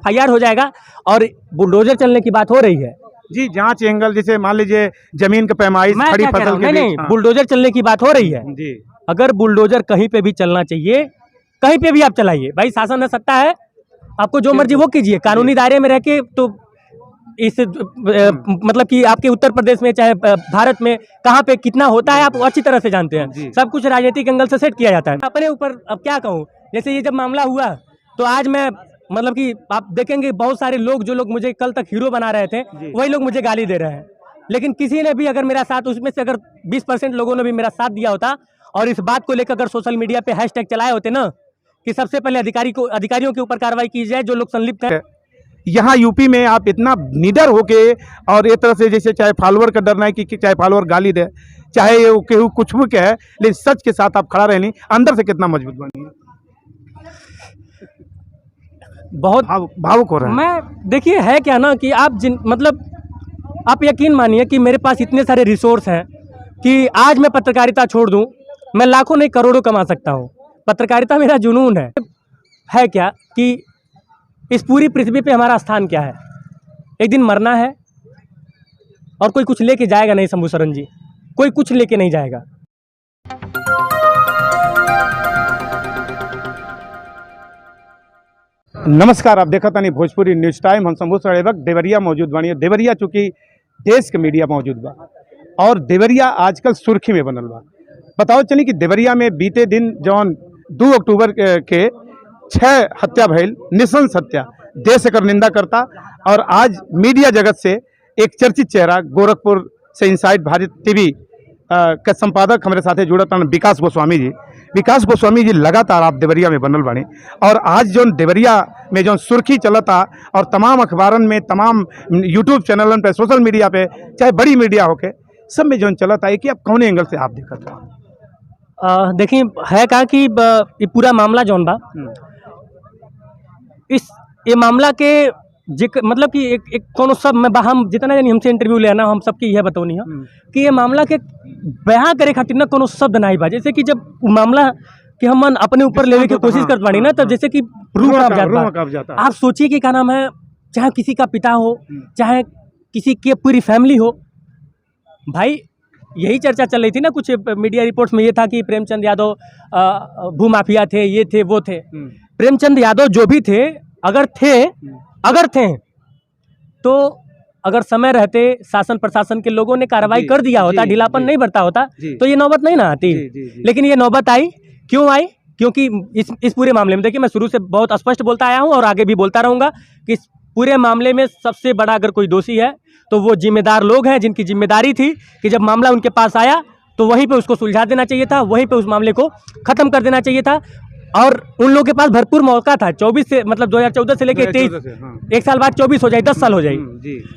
FIR हो जाएगा। और बुलडोजर चलने की बात हो रही है जी, जांच एंगल जैसे मान लीजिए जमीन का पैमाइश, मैं खड़ी क्या कह रहा फसल हूं, के नहीं बीच। हाँ। बुलडोजर चलने की बात हो रही है। जी अगर बुलडोजर कहीं पे भी चलना चाहिए, कहीं पे भी आप चलाइए भाई, शासन में सत्ता है, आपको जो मर्जी वो कीजिए, कानूनी दायरे में रह के। तो इस मतलब कि आपके उत्तर प्रदेश में चाहे भारत में कहाँ पे कितना होता है आप अच्छी तरह से जानते हैं। सब कुछ राजनीतिक एंगल से सेट किया जाता है। अपने ऊपर अब क्या कहूँ, जैसे ये जब मामला हुआ तो आज मैं मतलब कि आप देखेंगे बहुत सारे लोग, जो लोग मुझे कल तक हीरो बना रहे थे, वही लोग मुझे गाली दे रहे हैं। लेकिन किसी ने भी अगर मेरा साथ, उसमें से अगर 20% लोगों ने भी मेरा साथ दिया होता और इस बात को लेकर अगर सोशल मीडिया पे हैशटैग चलाए होते ना कि सबसे पहले अधिकारियों के ऊपर कार्रवाई की जाए जो लोग संलिप्त हैं। यहाँ यूपी में आप इतना निडर होके और एक तरह से जैसे चाहे फॉलोअर का डर नहीं कि चाहे फॉलोअर गाली दे, चाहे ये केहू कुछ भी कहे, लेकिन सच के साथ आप खड़ा रहनी, अंदर से कितना मजबूत बनी। बहुत भावुक हो रहा है। मैं देखिए है क्या ना कि आप मतलब आप यकीन मानिए कि मेरे पास इतने सारे रिसोर्स हैं कि आज मैं पत्रकारिता छोड़ दूं, मैं लाखों नहीं करोड़ों कमा सकता हूं। पत्रकारिता मेरा जुनून है क्या कि इस पूरी पृथ्वी पे हमारा स्थान क्या है, एक दिन मरना है और कोई कुछ लेके जाएगा नहीं। शंभू शरण जी, कोई कुछ लेके नहीं जाएगा। नमस्कार, आप देखा तानी भोजपुरी न्यूज टाइम। हम शंभू शरण देवरिया मौजूद बानी। देवरिया चूँकि देश के मीडिया मौजूद बा और देवरिया आजकल सुर्खी में बनल बा। बताओ चली कि देवरिया में बीते दिन जौन 2 अक्टूबर के 6 हत्या भइल, निशंस हत्या, देश एकर निंदा करता। और आज मीडिया जगत से एक चर्चित चेहरा गोरखपुर से इनसाइड भारत टीवी का संपादक हमारे साथ जुड़त विकास गोस्वामी जी। विकास गोस्वामी जी, लगातार आप देवरिया में बनल बानी और आज जो देवरिया में जो सुर्खी चलता और तमाम अखबारन में, तमाम यूट्यूब चैनलन पे, सोशल मीडिया पे, चाहे बड़ी मीडिया होके, सब में जो चलता है कि आप कौन एंगल से आप देखते हो? देखिए है कहा कि ये पूरा मामला जौन बा, ये मामला के मतलब कि एक कोनो सब में हम जितना जानी हमसे इंटरव्यू लेना, हम सबकी यह बतौनी है कि ये मामला के बयां करे खातिर ना कोनो शब्द नहीं बा। जैसे कि जब मामला कि हम अपने ऊपर लेने की कोशिश करते बानी ना, तब जैसे कि रूह कांप जाता। आप सोचिए कि क्या नाम है, चाहे किसी का पिता हो, चाहे किसी की पूरी फैमिली हो। भाई यही चर्चा चल रही थी ना, कुछ मीडिया रिपोर्ट्स में ये था कि प्रेमचंद यादव भूमाफिया थे, ये थे वो थे। प्रेमचंद यादव जो भी थे, अगर थे तो अगर समय रहते शासन प्रशासन के लोगों ने कार्रवाई कर दिया होता, ढीलापन नहीं बरता होता, तो ये नौबत नहीं ना आती। लेकिन ये नौबत आई, क्यों आई? क्योंकि इस पूरे मामले में देखिए, मैं शुरू से बहुत स्पष्ट बोलता आया हूं और आगे भी बोलता रहूंगा कि इस पूरे मामले में सबसे बड़ा अगर कोई दोषी है तो वो जिम्मेदार लोग हैं, जिनकी जिम्मेदारी थी कि जब मामला उनके पास आया तो वहीं पे उसको सुलझा देना चाहिए था, वहीं पे उस मामले को खत्म कर देना चाहिए था। और उन लोगों के पास भरपूर मौका था। 24 से मतलब 2014 से लेकर 23, एक साल बाद 24 हो जाए, 10 साल हो जाए,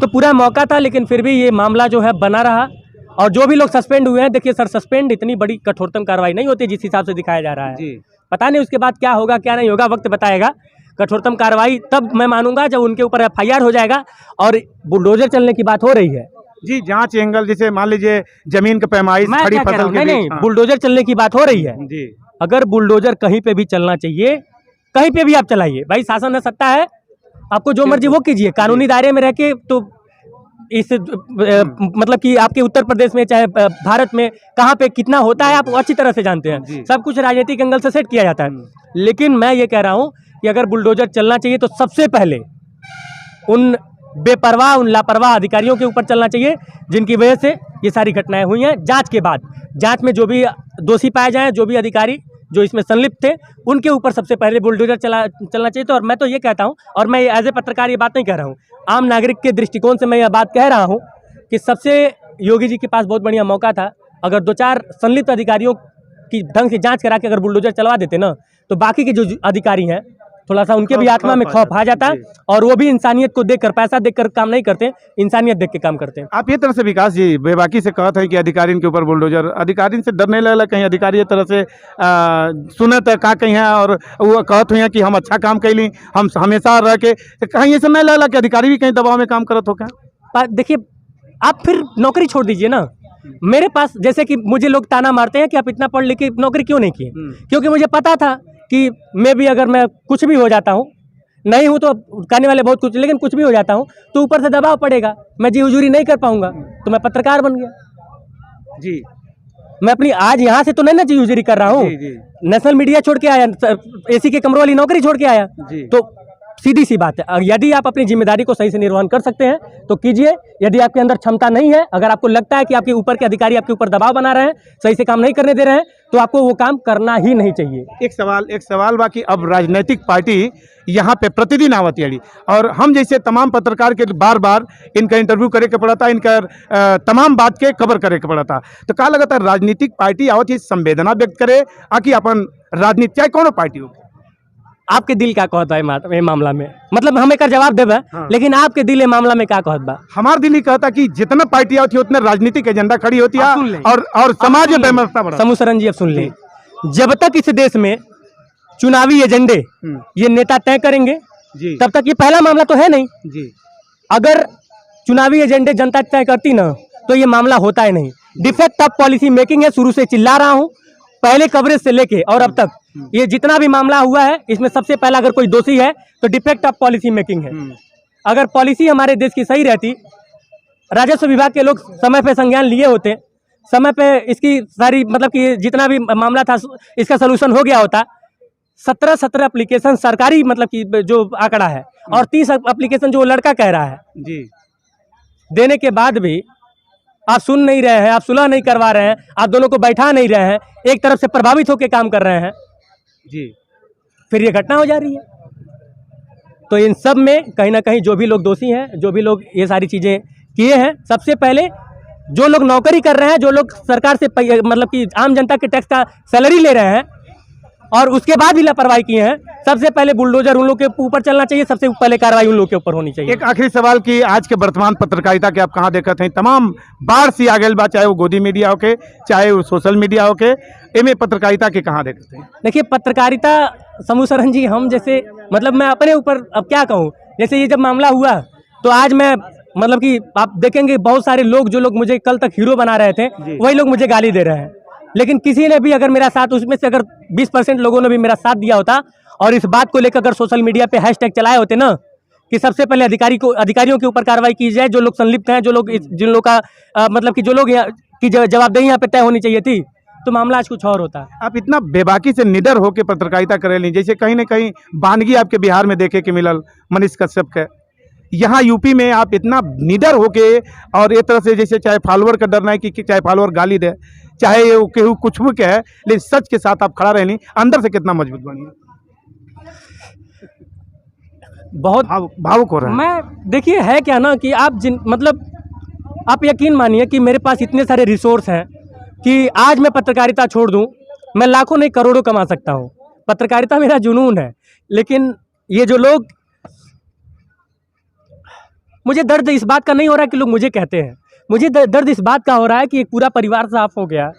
तो पूरा मौका था। लेकिन फिर भी ये मामला जो है बना रहा। और जो भी लोग सस्पेंड हुए हैं, देखिए सर, सस्पेंड इतनी बड़ी कठोरतम कार्रवाई नहीं होती जिस हिसाब से दिखाया जा रहा है। पता नहीं उसके बाद क्या होगा क्या नहीं होगा, वक्त बताएगा। कठोरतम कार्रवाई तब मैं मानूंगा जब उनके ऊपर FIR हो जाएगा। और बुलडोजर चलने की बात हो रही है जी, जांच एंगल जैसे मान लीजिए जमीन का पैमाइश, खड़ी फसल के बीच। बुलडोजर चलने की बात हो रही है जी। अगर बुलडोजर कहीं पे भी चलना चाहिए, कहीं पे भी आप चलाइए भाई, शासन में सत्ता है, आपको जो मर्जी वो कीजिए, कानूनी दायरे में रह के। तो इस मतलब कि आपके उत्तर प्रदेश में चाहे भारत में कहाँ पे कितना होता है आप अच्छी तरह से जानते हैं। सब कुछ राजनीतिक एंगल से सेट किया जाता है। लेकिन मैं ये कह रहा हूँ कि अगर बुलडोजर चलना चाहिए तो सबसे पहले उन बेपरवाह, उन लापरवाह अधिकारियों के ऊपर चलना चाहिए जिनकी वजह से ये सारी घटनाएं हुई हैं। जांच के बाद, जांच में जो भी दोषी पाए जाएं, जो भी अधिकारी जो इसमें संलिप्त थे, उनके ऊपर सबसे पहले बुलडोजर चलना चाहिए। तो और मैं तो ये कहता हूं, और मैं एज ए पत्रकार ये बात नहीं कह रहा हूं, आम नागरिक के दृष्टिकोण से मैं यह बात कह रहा हूं कि सबसे योगी जी के पास बहुत बढ़िया मौका था। अगर 2-4 संलिप्त अधिकारियों की ढंग से जांच करा के अगर बुलडोजर चलवा देते ना, तो बाकी के जो अधिकारी हैं थोड़ा सा उनके भी आत्मा में खौफ आ जाता। और वो भी इंसानियत को देखकर, पैसा देखकर काम नहीं करते, इंसानियत देख के काम करते हैं। आप ये तरह से विकास जी बेबाकी से कहते हैं कि अधिकारी के ऊपर बुलडोजर, अधिकारी से डर नहीं लगला कहीं? अधिकारी ये तरह से सुनत का कहीं है और वो कहते हैं कि हम अच्छा काम कैली, हम हमेशा रह के, कहीं ऐसा नहीं लगला कि अधिकारी भी कहीं दबाव में काम करत हो क्या? देखिए, आप फिर नौकरी छोड़ दीजिए ना। मेरे पास जैसे कि मुझे लोग ताना मारते हैं कि आप इतना पढ़ लिख के नौकरी क्यों नहीं किए, क्योंकि मुझे पता था कि मैं भी अगर मैं कुछ भी हो जाता हूँ, नहीं हूँ तो करने वाले बहुत कुछ, लेकिन कुछ भी हो जाता हूँ तो ऊपर से दबाव पड़ेगा, मैं जी हुजूरी नहीं कर पाऊंगा तो मैं पत्रकार बन गया जी मैं अपनी आज यहाँ से तो नहीं ना जी हुजूरी कर रहा हूँ, जी जी नेशनल मीडिया छोड़ के आया, एसी के कमरों वाली नौकरी छोड़ के आया, जी तो सीधी सी बात है, यदि आप अपनी जिम्मेदारी को सही से निर्वहन कर सकते हैं तो कीजिए, यदि आपके अंदर क्षमता नहीं है, अगर आपको लगता है कि आपके ऊपर के अधिकारी आपके ऊपर दबाव बना रहे हैं, सही से काम नहीं करने दे रहे हैं, तो आपको वो काम करना ही नहीं चाहिए। एक सवाल बाकी, अब राजनीतिक पार्टी यहाँ पे प्रतिदिन आवती है और हम जैसे तमाम पत्रकार के बार बार इनका इंटरव्यू करे के पड़ा था, इनका तमाम बात के कवर करे के पड़ा था, तो का लगता है राजनीतिक पार्टी आवत ही संवेदना व्यक्त करे आकि अपन राजनीति चाहे कौन पार्टी हो? आपके दिल क्या कहता है ये मामला में, मतलब हमें कर जवाब देबे, हाँ। लेकिन आपके दिल ये मामला में क्या कहत बा? हमार दिल ही कहता कि जितना पार्टी होती है उतने राजनीतिक एजेंडा खड़ी होती आप सुन है लें। और समाज में व्यवस्था बढ़ा। समूह सरन जी अब सुन लें, जब तक इस देश में चुनावी एजेंडे ये नेता तय करेंगे जी तब तक ये पहला मामला तो है नहीं। जी अगर चुनावी एजेंडे जनता तय करती ना तो ये मामला होता ही नहीं। डिफेक्ट ऑफ पॉलिसी मेकिंग है, शुरू से चिल्ला रहा हूँ, पहले कवरेज से लेके और अब तक ये जितना भी मामला हुआ है इसमें सबसे पहला अगर कोई दोषी है तो डिफेक्ट ऑफ पॉलिसी मेकिंग है। अगर पॉलिसी हमारे देश की सही रहती, राजस्व विभाग के लोग समय पे संज्ञान लिए होते, समय पे इसकी सारी मतलब कि जितना भी मामला था इसका सलूशन हो गया होता। 17 एप्लीकेशन सरकारी मतलब कि जो आंकड़ा है और 30 एप्लीकेशन जो वो लड़का कह रहा है जी देने के बाद भी आप सुन नहीं रहे हैं, आप सुलह नहीं करवा रहे हैं, आप दोनों को बैठा नहीं रहे हैं, एक तरफ से प्रभावित होकर काम कर रहे हैं, जी फिर ये घटना हो जा रही है। तो इन सब में कहीं ना कहीं जो भी लोग दोषी हैं, जो भी लोग ये सारी चीज़ें किए हैं, सबसे पहले जो लोग नौकरी कर रहे हैं, जो लोग सरकार से मतलब कि आम जनता के टैक्स का सैलरी ले रहे हैं और उसके बाद भी लापरवाही किए हैं, सबसे पहले बुलडोजर उन लोग के ऊपर चलना चाहिए, सबसे पहले कार्रवाई उन लोग के ऊपर होनी चाहिए। एक आखिरी सवाल कि आज के वर्तमान पत्रकारिता के आप कहाँ देखते हैं? तमाम बाढ़ सी आ गई बा, चाहे वो गोदी मीडिया होके चाहे वो सोशल मीडिया होके, एमे पत्रकारिता के कहाँ देखते हैं? देखिए पत्रकारिता समूह सरन जी, हम जैसे मतलब मैं अपने ऊपर अब क्या कहूँ, जैसे ये जब मामला हुआ तो आज मैं मतलब कि आप देखेंगे बहुत सारे लोग जो लोग मुझे कल तक हीरो बना रहे थे वही लोग मुझे गाली दे रहे हैं, लेकिन किसी ने भी अगर मेरा साथ, उसमें से अगर 20% लोगों ने भी मेरा साथ दिया होता और इस बात को लेकर अगर सोशल मीडिया पे हैशटैग चलाए होते ना कि सबसे पहले अधिकारियों के ऊपर कार्रवाई की जाए, जो लोग संलिप्त हैं, जो लोग जिन लोग का मतलब कि जो लोग की जवाबदेही यहाँ पे तय होनी चाहिए थी, तो मामला आज कुछ और होता। आप इतना बेबाकी से निडर होके पत्रकारिता करे ली, जैसे कहीं ना कहीं बानगी आपके बिहार में देखे के मिलल मनीष कश्यप के, यहाँ यूपी में आप इतना निडर होके और एक तरह से जैसे चाहे फॉलोअर का डर नहीं कि चाहे फॉलोअर गाली दे, चाहे केहू कुछ भी कहे, लेकिन सच के साथ आप खड़ा रहनी, अंदर से कितना मजबूत बनी? बहुत भावुक हो रहा है। मैं देखिए है क्या ना कि आप मतलब आप यकीन मानिए कि मेरे पास इतने सारे रिसोर्स हैं कि आज मैं पत्रकारिता छोड़ दूं, मैं लाखों नहीं करोड़ों कमा सकता हूं। पत्रकारिता मेरा जुनून है, लेकिन ये जो लोग, मुझे दर्द इस बात का नहीं हो रहा कि लोग मुझे कहते हैं, मुझे दर्द इस बात का हो रहा है कि एक पूरा परिवार साफ हो गया।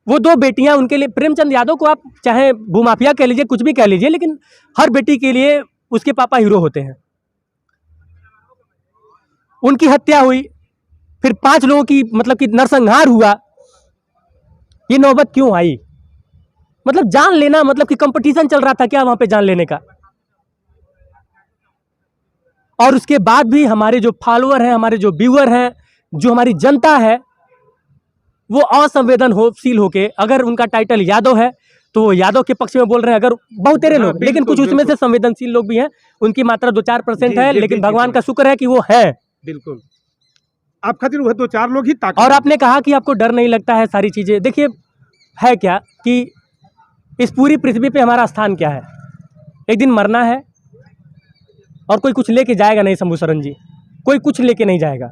वो 2 बेटियां, उनके लिए प्रेमचंद यादव को आप चाहे भूमाफिया कह लीजिए, कुछ भी कह लीजिए, लेकिन हर बेटी के लिए उसके पापा हीरो होते हैं। उनकी हत्या हुई, फिर 5 लोगों की मतलब कि नरसंहार हुआ। ये नौबत क्यों आई? मतलब जान लेना, मतलब कि कंपटीशन चल रहा था क्या वहां पे जान लेने का? और उसके बाद भी हमारे जो फॉलोअर हैं, हमारे जो व्यूअर हैं, जो हमारी जनता है, वो असंवेदनशील होके, अगर उनका टाइटल यादव है तो वो यादव के पक्ष में बोल रहे हैं, अगर बहुत तेरे लोग, लेकिन कुछ उसमें से संवेदनशील लोग भी हैं, उनकी मात्रा 2-4% है, लेकिन भगवान का शुक्र है कि वो है। बिल्कुल, आप खातिर वो 2-4 लोग ही ताकत। और आपने कहा कि आपको डर नहीं लगता है सारी चीज़ें, देखिए है क्या कि इस पूरी पृथ्वी पे हमारा स्थान क्या है? एक दिन मरना है और कोई कुछ लेके जाएगा नहीं। शंभू शरण जी, कोई कुछ लेके नहीं जाएगा।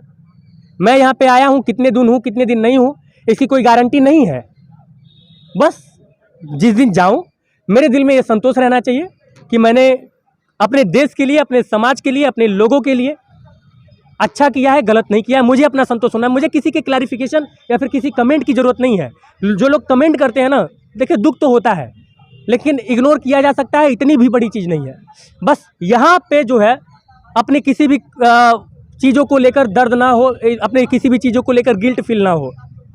मैं यहाँ पे आया हूँ, कितने दिन हूँ कितने दिन नहीं हूँ इसकी कोई गारंटी नहीं है। बस जिस दिन जाऊँ, मेरे दिल में ये संतोष रहना चाहिए कि मैंने अपने देश के लिए, अपने समाज के लिए, अपने लोगों के लिए अच्छा किया है, गलत नहीं किया है। मुझे अपना संतोष होना है, मुझे किसी के क्लैरिफिकेशन या फिर किसी कमेंट की ज़रूरत नहीं है। जो लोग कमेंट करते हैं ना, देखिए दुख तो होता है, लेकिन इग्नोर किया जा सकता है, इतनी भी बड़ी चीज़ नहीं है। बस यहाँ पे जो है अपने किसी भी चीज़ों को लेकर दर्द ना हो, अपने किसी भी चीज़ों को लेकर गिल्ट फील ना हो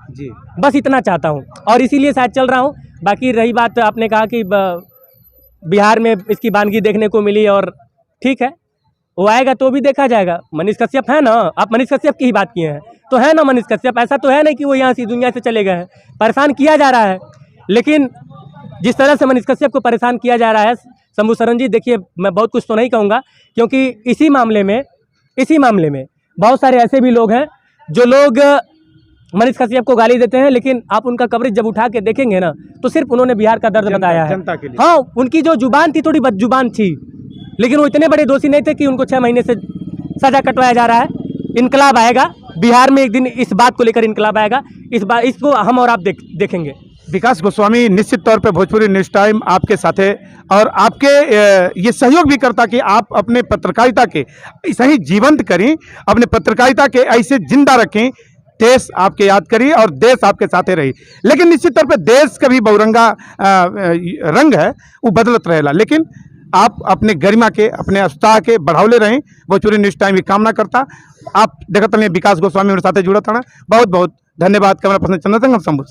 जी, बस इतना चाहता हूँ और इसीलिए शायद चल रहा हूँ। बाकी रही बात, आपने कहा कि बिहार में इसकी वानगी देखने को मिली और ठीक है, वो आएगा तो भी देखा जाएगा। मनीष कश्यप है ना, आप मनीष कश्यप की ही बात किए हैं, तो है ना मनीष कश्यप, ऐसा तो है नहीं कि वो यहाँ से दुनिया से चले गए हैं, परेशान किया जा रहा है। लेकिन जिस तरह से मनीष कश्यप को परेशान किया जा रहा है, शंभू शरण जी देखिए, मैं बहुत कुछ तो नहीं कहूँगा, क्योंकि इसी मामले में बहुत सारे ऐसे भी लोग हैं जो लोग मनीष कश्यप को गाली देते हैं, लेकिन आप उनका कवरेज जब उठा के देखेंगे ना, तो सिर्फ उन्होंने बिहार का दर्द बताया है। जनता के लिए। हाँ, उनकी जो जुबान थी थोड़ी बदजुबान थी, लेकिन वो इतने बड़े दोषी नहीं थे कि उनको 6 महीने से सजा कटवाया जा रहा है। इनकलाब आएगा बिहार में, एक दिन इस बात को लेकर इनकलाब आएगा, इसको हम और आप देखेंगे। विकास गोस्वामी निश्चित तौर पे भोजपुरी न्यूज़ टाइम आपके साथ है और आपके ये सहयोग भी करता कि आप अपने पत्रकारिता के ऐसा ही जीवंत करें, अपने पत्रकारिता के ऐसे जिंदा रखें, देश आपके याद करी और देश आपके साथ रही। लेकिन निश्चित तौर पे देश का भी बहुरंगा रंग है, वो बदलत रहेला, लेकिन आप अपने गरिमा के, अपने उत्साह के बढ़ावले रहें। भोजपुरी न्यूज़ टाइम की कामना करता। आप देखते हैं विकास गोस्वामी मेरे साथ जुड़ा था। बहुत बहुत धन्यवाद। Camera person Chandrashekhar Shambhu.